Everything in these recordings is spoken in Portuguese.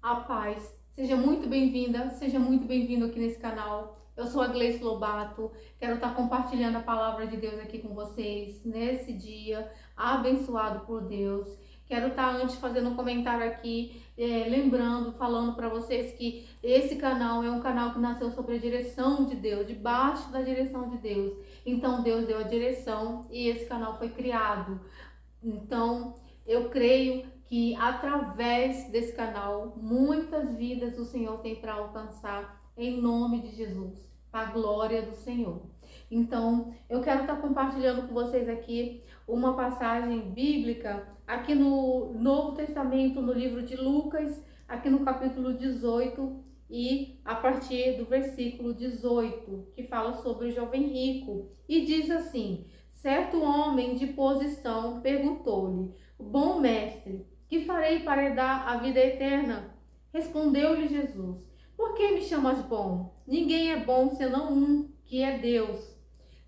A paz. Seja muito bem-vinda, seja muito bem-vindo aqui nesse canal. Eu sou a Gleice Lobato, quero estar compartilhando a palavra de Deus aqui com vocês nesse dia, abençoado por Deus. Quero estar antes fazendo um comentário aqui, lembrando, falando para vocês que esse canal é um canal que nasceu sob a direção de Deus, debaixo da direção de Deus. Então Deus deu a direção e esse canal foi criado. Então, eu creio que através desse canal, muitas vidas o Senhor tem para alcançar em nome de Jesus, para a glória do Senhor. Então, eu quero estar compartilhando com vocês aqui uma passagem bíblica, aqui no Novo Testamento, no livro de Lucas, aqui no capítulo 18, e a partir do versículo 18, que fala sobre o jovem rico, e diz assim: certo homem de posição perguntou-lhe: bom mestre, que farei para herdar a vida eterna? Respondeu-lhe Jesus: por que me chamas bom? Ninguém é bom senão um, que é Deus.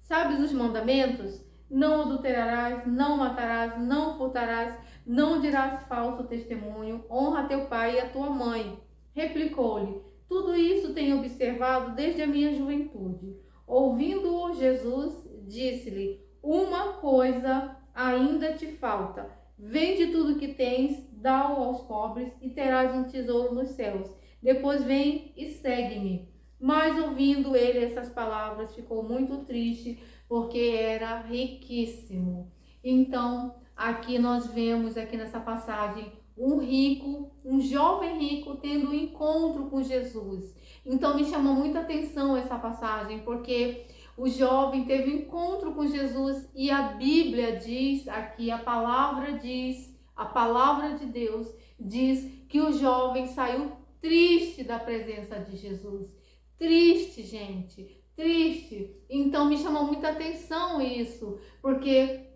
Sabes os mandamentos? Não adulterarás, não matarás, não furtarás, não dirás falso testemunho, honra teu pai e a tua mãe. Replicou-lhe: tudo isso tenho observado desde a minha juventude. Ouvindo-o, Jesus disse-lhe: uma coisa ainda te falta. Vende tudo que tens, dá-o aos pobres e terás um tesouro nos céus. Depois vem e segue-me. Mas ouvindo ele essas palavras, ficou muito triste, porque era riquíssimo. Então, aqui nós vemos, aqui nessa passagem, um rico, um jovem rico, tendo um encontro com Jesus. Então, me chamou muita atenção essa passagem, porque o jovem teve um encontro com Jesus e a Bíblia diz, aqui a palavra de Deus diz que o jovem saiu triste da presença de Jesus. Triste, gente, triste. Então me chamou muita atenção isso, porque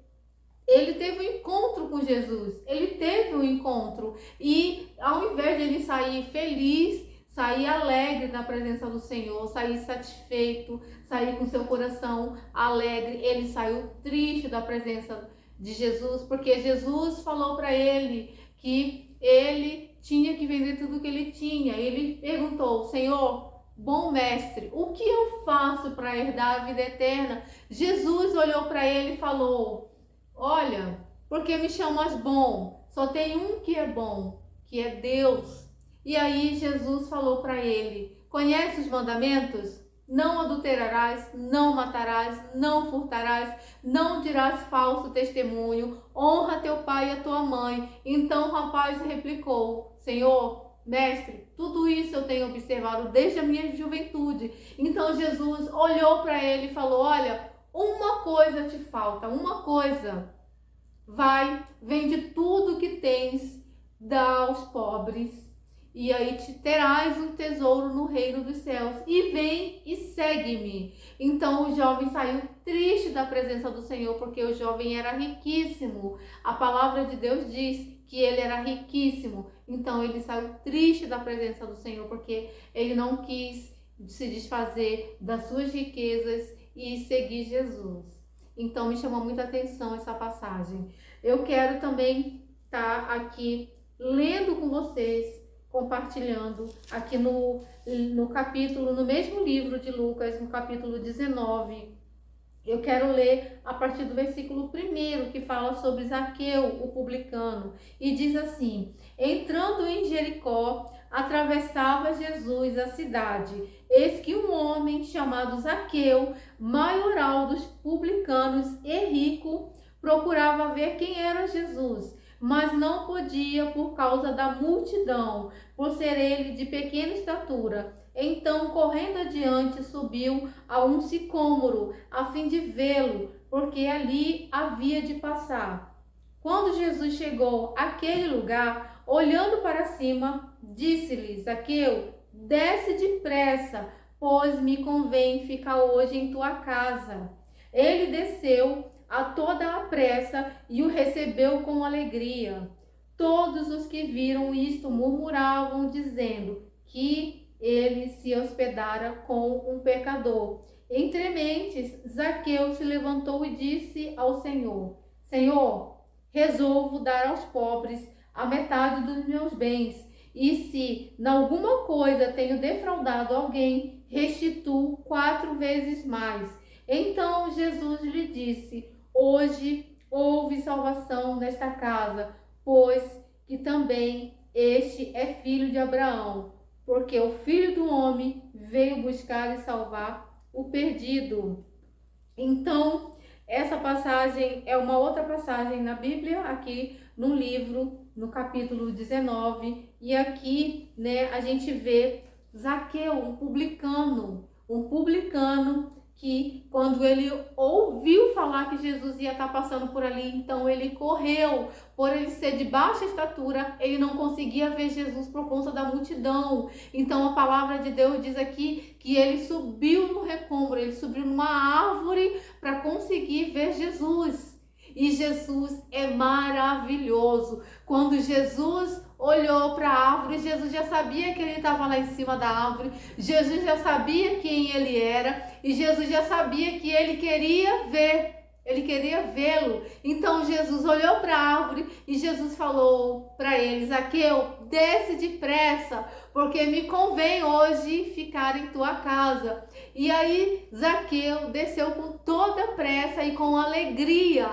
ele teve um encontro com Jesus, ele teve um encontro e ao invés de ele sair feliz, sair alegre na presença do Senhor, sair satisfeito, sair com seu coração alegre, ele saiu triste da presença de Jesus, porque Jesus falou para ele que ele tinha que vender tudo que ele tinha. Ele perguntou: Senhor, bom mestre, o que eu faço para herdar a vida eterna? Jesus olhou para ele e falou: olha, porque me chamas bom? Só tem um que é bom, que é Deus. E aí Jesus falou para ele: conhece os mandamentos? Não adulterarás, não matarás, não furtarás, não dirás falso testemunho, honra teu pai e a tua mãe. Então o rapaz replicou: Senhor, mestre, tudo isso eu tenho observado desde a minha juventude. Então Jesus olhou para ele e falou: olha, uma coisa te falta, uma coisa. Vai, vende tudo que tens, dá aos pobres, e aí te terás um tesouro no reino dos céus. E vem e segue-me. Então o jovem saiu triste da presença do Senhor, porque o jovem era riquíssimo. A palavra de Deus diz que ele era riquíssimo. Então ele saiu triste da presença do Senhor, porque ele não quis se desfazer das suas riquezas e seguir Jesus. Então me chamou muita atenção essa passagem. Eu quero também estar aqui lendo com vocês, compartilhando aqui no capítulo, no mesmo livro de Lucas, no capítulo 19. Eu quero ler a partir do versículo 1, que fala sobre Zaqueu, o publicano. E diz assim: entrando em Jericó, atravessava Jesus a cidade. Eis que um homem chamado Zaqueu, maioral dos publicanos e rico, procurava ver quem era Jesus, mas não podia por causa da multidão, por ser ele de pequena estatura. Então, correndo adiante, subiu a um sicômoro, a fim de vê-lo, porque ali havia de passar. Quando Jesus chegou àquele lugar, olhando para cima, disse-lhe: Zaqueu, desce depressa, pois me convém ficar hoje em tua casa. Ele desceu a toda a pressa e o recebeu com alegria. Todos os que viram isto murmuravam, dizendo que ele se hospedara com um pecador. Entre mentes, Zaqueu se levantou e disse ao Senhor: Senhor, resolvo dar aos pobres a metade dos meus bens, E se em alguma coisa tenho defraudado alguém, restituo 4 vezes mais. Então Jesus lhe disse: hoje houve salvação nesta casa, pois que também este é filho de Abraão, porque o Filho do Homem veio buscar e salvar o perdido. Então, essa passagem é uma outra passagem na Bíblia, aqui no livro, no capítulo 19, e aqui, né, a gente vê Zaqueu, um publicano que quando ele ouviu falar que Jesus ia estar passando por ali, então ele correu. Por ele ser de baixa estatura, ele não conseguia ver Jesus por conta da multidão. Então a palavra de Deus diz aqui que ele subiu no recôncavo, ele subiu numa árvore para conseguir ver Jesus. E Jesus é maravilhoso. Quando Jesus olhou para a árvore, Jesus já sabia que ele estava lá em cima da árvore, Jesus já sabia quem ele era e Jesus já sabia que ele queria vê-lo. Então Jesus olhou para a árvore e Jesus falou para ele: Zaqueu, desce depressa, porque me convém hoje ficar em tua casa. E aí Zaqueu desceu com toda pressa e com alegria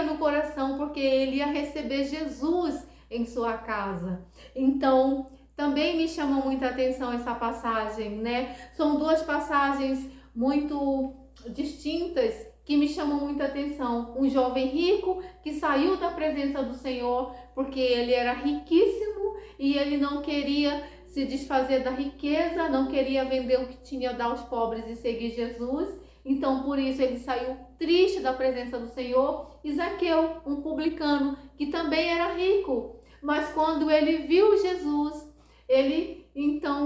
no coração, porque ele ia receber Jesus em sua casa. Então, também me chamou muita atenção essa passagem, né? São duas passagens muito distintas que me chamam muita atenção. Um jovem rico que saiu da presença do Senhor porque ele era riquíssimo e ele não queria se desfazer da riqueza, não queria vender o que tinha, dar aos pobres e seguir Jesus. Então, por isso, ele saiu triste da presença do Senhor. E Zaqueu, um publicano, que também era rico. Mas quando ele viu Jesus,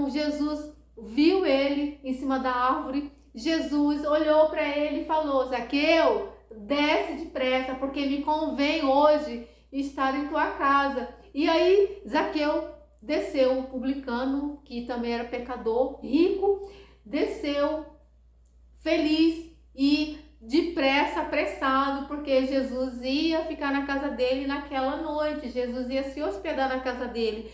Jesus viu ele em cima da árvore. Jesus olhou para ele e falou: Zaqueu, desce depressa, porque me convém hoje estar em tua casa. E aí, Zaqueu desceu, um publicano, que também era pecador, rico, desceu feliz e depressa, apressado, porque Jesus ia ficar na casa dele naquela noite, Jesus ia se hospedar na casa dele.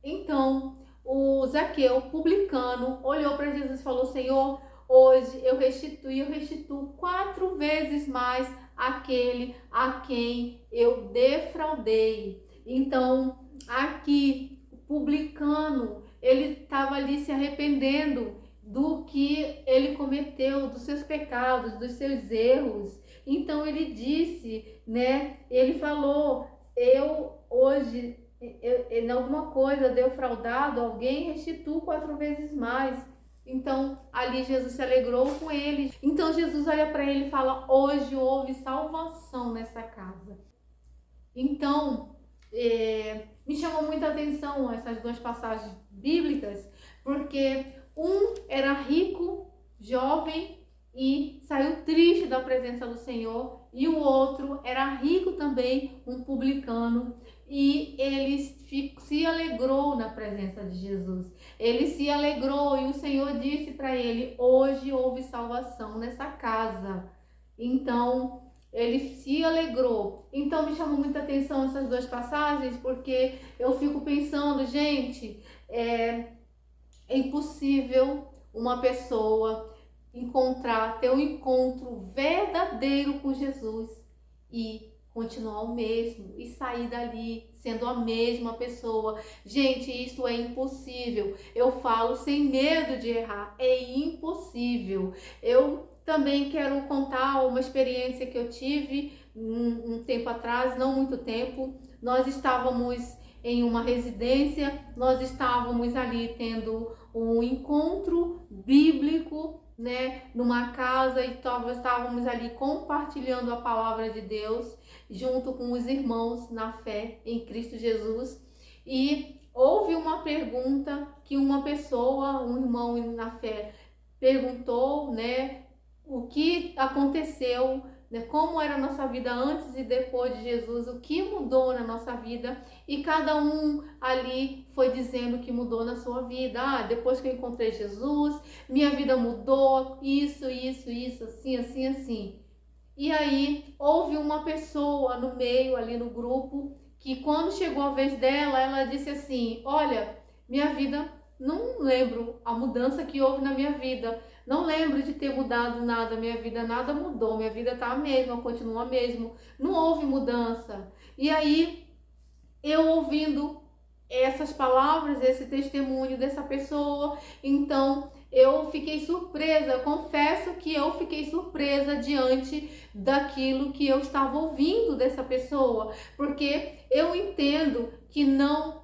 Então, o Zaqueu, publicano, olhou para Jesus e falou: Senhor, hoje eu restituo 4 vezes mais aquele a quem eu defraudei. Então, aqui, o publicano, ele estava ali se arrependendo do que ele cometeu, dos seus pecados, dos seus erros. Então ele disse, né? Ele falou: eu hoje, em alguma coisa defraudado alguém, restituo 4 vezes mais. Então ali Jesus se alegrou com ele. Então Jesus olha para ele e fala: hoje houve salvação nessa casa. Então me chamou muita atenção essas duas passagens bíblicas, porque um era rico, jovem e saiu triste da presença do Senhor, e o outro era rico também, um publicano, e ele se alegrou na presença de Jesus. Ele se alegrou e o Senhor disse para ele: hoje houve salvação nessa casa. Então ele se alegrou. Então me chamou muita atenção essas duas passagens, porque eu fico pensando, gente, é impossível uma pessoa ter um encontro verdadeiro com Jesus e continuar o mesmo e sair dali sendo a mesma pessoa. Gente, isso é impossível. Eu falo sem medo de errar, é impossível. Eu também quero contar uma experiência que eu tive um tempo atrás, não muito tempo. Nós estávamos em uma residência, nós estávamos ali tendo um encontro bíblico, né, numa casa, e estávamos ali compartilhando a palavra de Deus junto com os irmãos na fé em Cristo Jesus. E houve uma pergunta que uma pessoa, um irmão na fé, perguntou, né, o que aconteceu, né, como era a nossa vida antes e depois de Jesus, o que mudou na nossa vida, e cada um ali foi dizendo que mudou na sua vida. Depois que eu encontrei Jesus, minha vida mudou, isso, assim. E aí houve uma pessoa no meio ali no grupo que quando chegou a vez dela, ela disse assim: olha, minha vida, não lembro a mudança que houve na minha vida. Não lembro de ter mudado nada, minha vida nada mudou, minha vida tá a mesma, continua a mesma. Não houve mudança. E aí, eu ouvindo essas palavras, esse testemunho dessa pessoa, então eu fiquei surpresa, confesso que eu fiquei surpresa diante daquilo que eu estava ouvindo dessa pessoa, porque eu entendo que não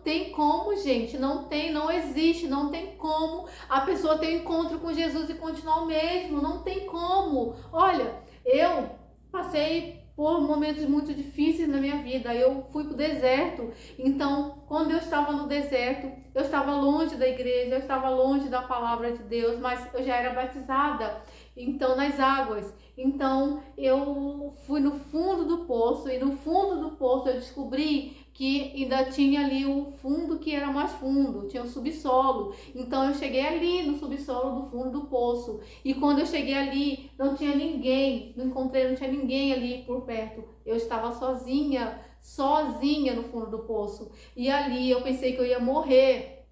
tem como, gente, não existe, não tem como a pessoa ter um encontro com Jesus e continuar o mesmo, não tem como. Olha, eu passei por momentos muito difíceis na minha vida. Eu fui para o deserto. Então, quando eu estava no deserto, eu estava longe da igreja, eu estava longe da palavra de Deus, mas eu já era batizada, então, nas águas. Então, eu fui no fundo do poço, e no fundo do poço eu descobri que ainda tinha ali o fundo que era mais fundo, tinha o subsolo. Então eu cheguei ali no subsolo do fundo do poço. E quando eu cheguei ali, não tinha ninguém, não tinha ninguém ali por perto. Eu estava sozinha, sozinha no fundo do poço. E ali eu pensei que eu ia morrer.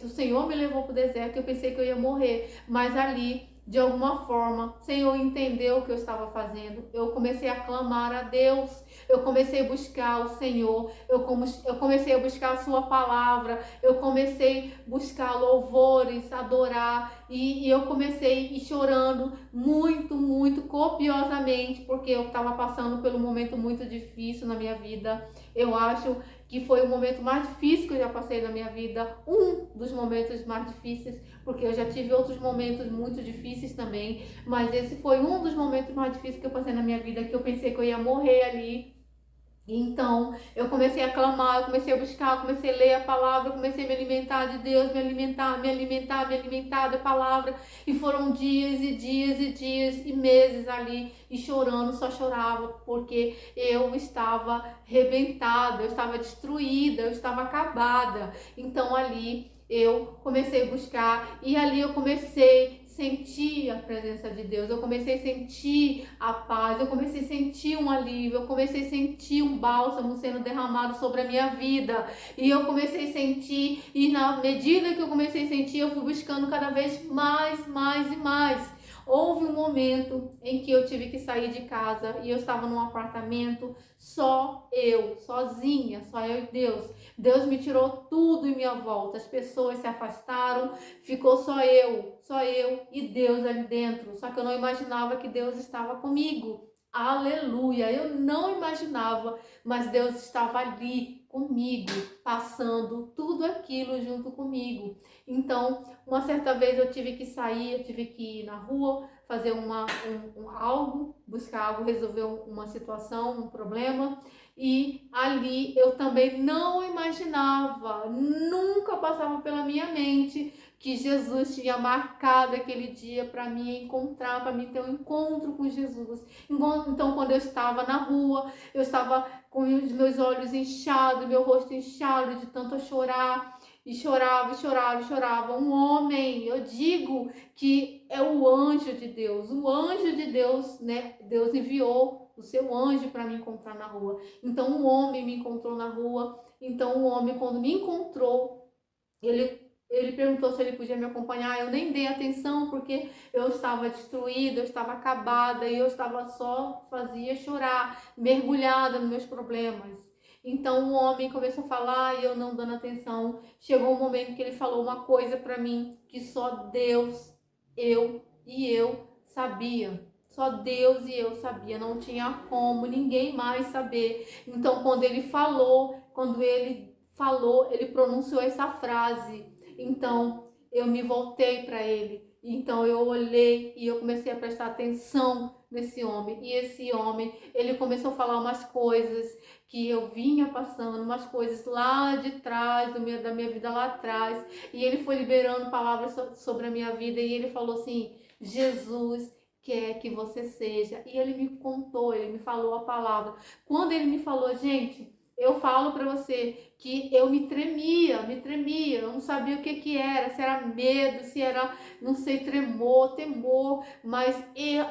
O Senhor me levou para o deserto, eu pensei que eu ia morrer. Mas ali, de alguma forma, sem eu entender o que eu estava fazendo, eu comecei a clamar a Deus. Eu comecei a buscar o Senhor, eu comecei a buscar a sua palavra, eu comecei a buscar louvores, adorar, e eu comecei a ir chorando muito, muito, copiosamente, porque eu estava passando por um momento muito difícil na minha vida. Eu acho que foi o momento mais difícil que eu já passei na minha vida, um dos momentos mais difíceis, porque eu já tive outros momentos muito difíceis também, mas esse foi um dos momentos mais difíceis que eu passei na minha vida, que eu pensei que eu ia morrer ali. Então, eu comecei a clamar, eu comecei a buscar, eu comecei a ler a palavra, eu comecei a me alimentar de Deus, me alimentar da palavra. E foram dias e dias e dias e meses ali, e chorando, só chorava, porque eu estava arrebentada, eu estava destruída, eu estava acabada. Então, ali eu comecei a buscar, e ali eu comecei sentir a presença de Deus, eu comecei a sentir a paz, eu comecei a sentir um alívio, eu comecei a sentir um bálsamo sendo derramado sobre a minha vida, e eu comecei a sentir, e na medida que eu comecei a sentir, eu fui buscando cada vez mais, mais e mais. Houve um momento em que eu tive que sair de casa e eu estava num apartamento, só eu, sozinha, só eu e Deus. Deus me tirou tudo em minha volta, as pessoas se afastaram, ficou só eu e Deus ali dentro. Só que eu não imaginava que Deus estava comigo. Aleluia! Eu não imaginava, mas Deus estava ali comigo, passando tudo aquilo junto comigo. Então, uma certa vez eu tive que sair, eu tive que ir na rua, fazer algo, buscar algo, resolver uma situação, um problema. E ali eu também não imaginava, nunca passava pela minha mente que Jesus tinha marcado aquele dia para me encontrar, para mim ter um encontro com Jesus. Então, quando eu estava na rua, eu estava com os meus olhos inchados, meu rosto inchado de tanto chorar. E chorava, e chorava, e chorava. Um homem, eu digo que é o anjo de Deus. O anjo de Deus, né? Deus enviou o seu anjo para me encontrar na rua. Então, um homem me encontrou na rua. Então, o homem, quando me encontrou, ele perguntou se ele podia me acompanhar. Eu nem dei atenção porque eu estava destruída, eu estava acabada e eu estava fazia chorar, mergulhada nos meus problemas. Então o homem começou a falar e eu não dando atenção. Chegou um momento que ele falou uma coisa para mim que só Deus, eu sabia. Só Deus e eu sabia, não tinha como ninguém mais saber. Então quando ele falou, ele pronunciou essa frase. Então eu me voltei para ele. Então eu olhei e eu comecei a prestar atenção nesse homem. E esse homem, ele começou a falar umas coisas que eu vinha passando, umas coisas lá de trás, da minha vida lá atrás. E ele foi liberando palavras sobre a minha vida. E ele falou assim: Jesus quer que você seja. E ele me contou, ele me falou a palavra. Quando ele me falou, gente, eu falo para você que eu me tremia, eu não sabia o que era, se era medo, se era, não sei, tremor, temor, mas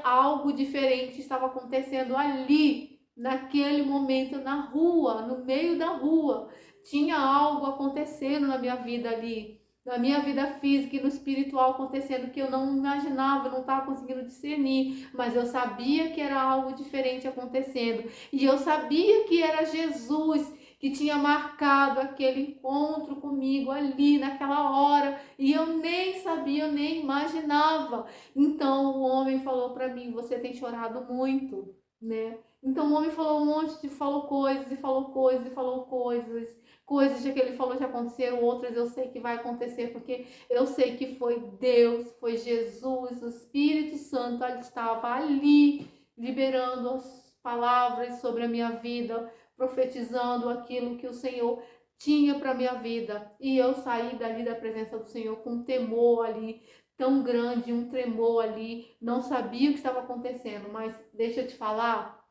algo diferente estava acontecendo ali naquele momento na rua, no meio da rua, tinha algo acontecendo na minha vida ali, na minha vida física e no espiritual acontecendo que eu não imaginava, não estava conseguindo discernir, mas eu sabia que era algo diferente acontecendo e eu sabia que era Jesus que tinha marcado aquele encontro comigo ali naquela hora e eu nem sabia, eu nem imaginava. Então o homem falou para mim: você tem chorado muito, né? Então o homem falou um monte de, falou coisas e falou coisas e falou coisas. Coisas que ele falou já aconteceram, outras eu sei que vai acontecer, porque eu sei que foi Deus, foi Jesus, o Espírito Santo, ele estava ali, liberando as palavras sobre a minha vida, profetizando aquilo que o Senhor tinha para minha vida. E eu saí dali da presença do Senhor com um temor ali, tão grande, um tremor ali, não sabia o que estava acontecendo, mas deixa eu te falar,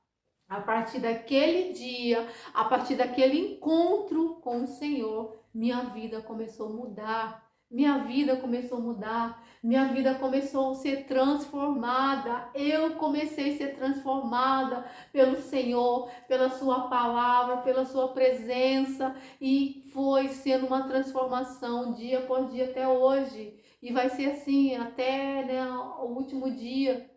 a partir daquele dia, a partir daquele encontro com o Senhor, minha vida começou a mudar. Minha vida começou a mudar, minha vida começou a ser transformada. Eu comecei a ser transformada pelo Senhor, pela Sua palavra, pela Sua presença, e foi sendo uma transformação dia por dia até hoje. E vai ser assim até, né, o último dia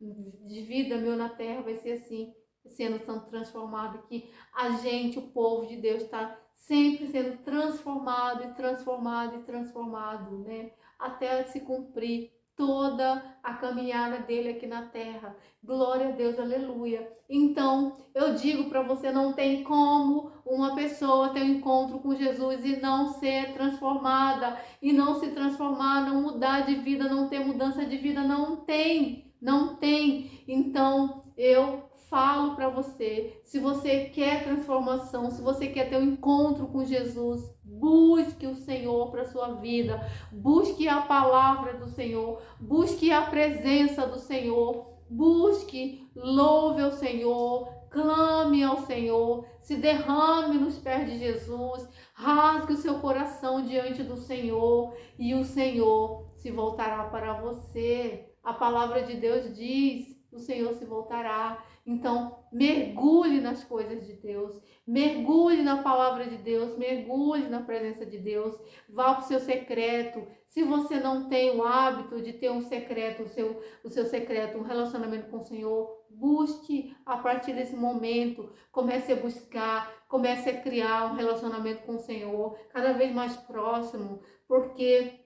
de vida meu na terra, vai ser assim, sendo transformado, que a gente, o povo de Deus, está sempre sendo transformado e transformado e transformado, né? Até se cumprir toda a caminhada dele aqui na terra. Glória a Deus, aleluia. Então, eu digo para você, não tem como uma pessoa ter um encontro com Jesus e não ser transformada, e não se transformar, não mudar de vida, não ter mudança de vida, não tem. Não tem. Então, eu falo para você, se você quer transformação, se você quer ter um encontro com Jesus, busque o Senhor para sua vida, busque a palavra do Senhor, busque a presença do Senhor, busque, louve ao Senhor, clame ao Senhor, se derrame nos pés de Jesus, rasgue o seu coração diante do Senhor e o Senhor se voltará para você. A palavra de Deus diz: o Senhor se voltará. Então, mergulhe nas coisas de Deus, mergulhe na palavra de Deus, mergulhe na presença de Deus, vá para o seu secreto. Se você não tem o hábito de ter um secreto, o seu secreto, um relacionamento com o Senhor, busque a partir desse momento, comece a buscar, comece a criar um relacionamento com o Senhor, cada vez mais próximo, porque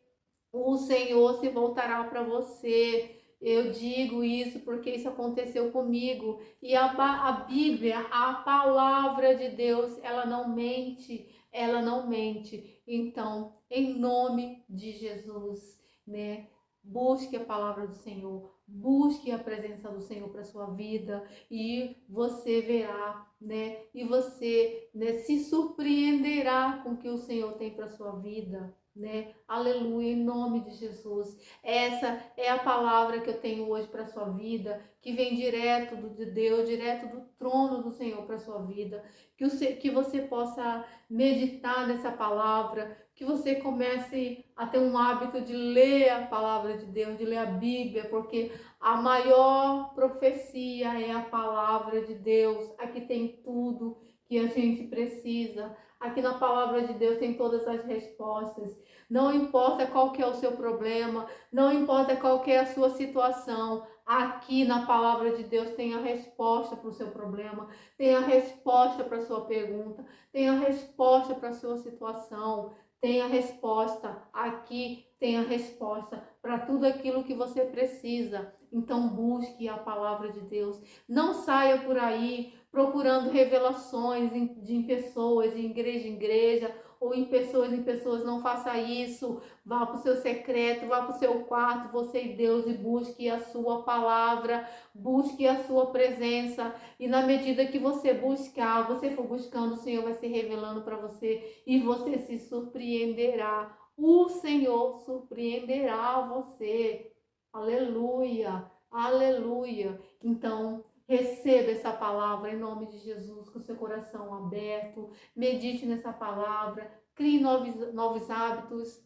o Senhor se voltará para você. Eu digo isso porque isso aconteceu comigo. E a Bíblia, a palavra de Deus, ela não mente, ela não mente. Então, em nome de Jesus, né? Busque a palavra do Senhor, busque a presença do Senhor para sua vida e você verá, né? E você, né, se surpreenderá com o que o Senhor tem para sua vida, né? Aleluia, em nome de Jesus. Essa é a palavra que eu tenho hoje para sua vida, que vem direto de Deus, direto do trono do Senhor para sua vida. Que você possa meditar nessa palavra, que você comece a ter um hábito de ler a palavra de Deus, de ler a Bíblia, porque a maior profecia é a palavra de Deus. Aqui tem tudo que a gente precisa. Aqui na palavra de Deus tem todas as respostas. Não importa qual que é o seu problema, não importa qual que é a sua situação. Aqui na palavra de Deus tem a resposta para o seu problema, tem a resposta para a sua pergunta, tem a resposta para a sua situação, tem a resposta. Aqui tem a resposta para tudo aquilo que você precisa. Então busque a palavra de Deus. Não saia por aí procurando revelações de pessoas, de igreja em igreja, ou em pessoas. Não faça isso. Vá para o seu secreto, vá para o seu quarto, você e Deus, e busque a sua palavra, busque a sua presença. E na medida que você buscar, você for buscando, o Senhor vai se revelando para você e você se surpreenderá. O Senhor surpreenderá você. Aleluia, aleluia. Então, receba essa palavra em nome de Jesus, com seu coração aberto. Medite nessa palavra, crie novos hábitos,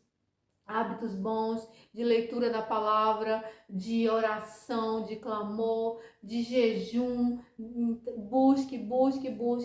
hábitos bons de leitura da palavra, de oração, de clamor, de jejum. Busque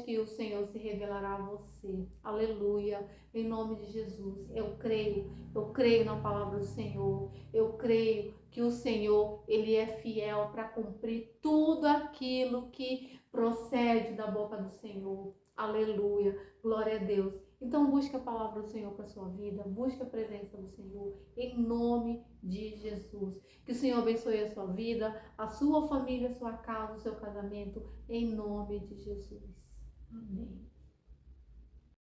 e o Senhor se revelará a você. Aleluia. Em nome de Jesus. Eu creio na palavra do Senhor. Eu creio que o Senhor, ele é fiel para cumprir tudo aquilo que procede da boca do Senhor. Aleluia. Glória a Deus. Então busque a palavra do Senhor para a sua vida, busque a presença do Senhor, em nome de Jesus. Que o Senhor abençoe a sua vida, a sua família, a sua casa, o seu casamento, em nome de Jesus. Amém.